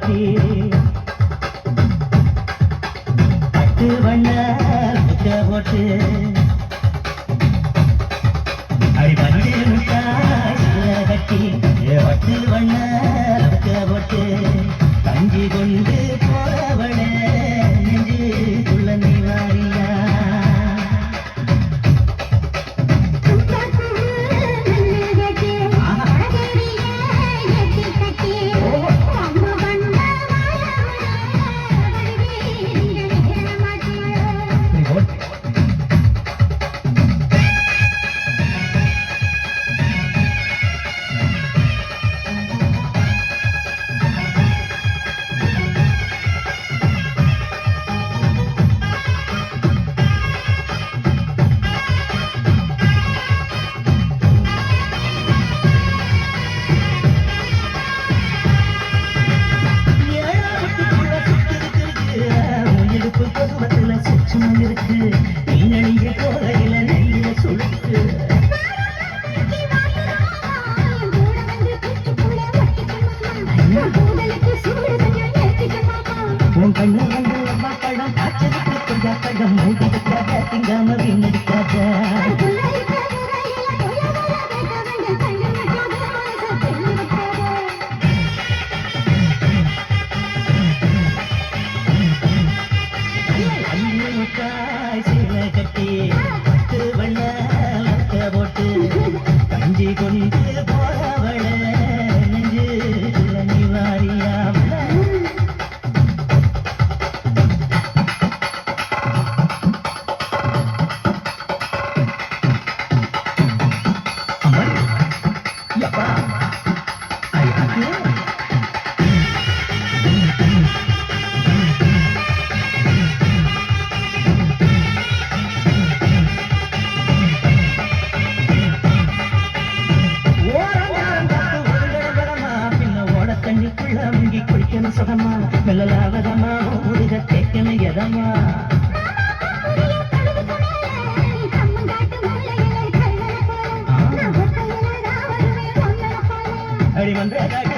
கட்டி பட்டு வண்ண முத்த போட்டு அடிபட்டு முட்டாய் கட்டி பட்டு வண்ண முத்த போட்டு கஞ்சி கொண்டு போறவள நெஞ்சுக்குள்ள நீ வாரியா இருக்கு நீங்க கோகையில நெய்யில சுழுக்கு உன் கண்ணு வந்து அம்மா பழம் காய்ச்சதுக்கு கொஞ்சம் பழம் மூடிக்காத திங்காம வீணடிக்காத கட்டி பட்டு வண்ண போட்டு கஞ்சி கொண்டு போறவள நெஞ்சு நீ வாரியா தண்ணிக்குள்ள முங்கி குளிக்கணும் சுகமா மெல்லலாவதமா முருக தேக்கணும் எதமா அடி வந்த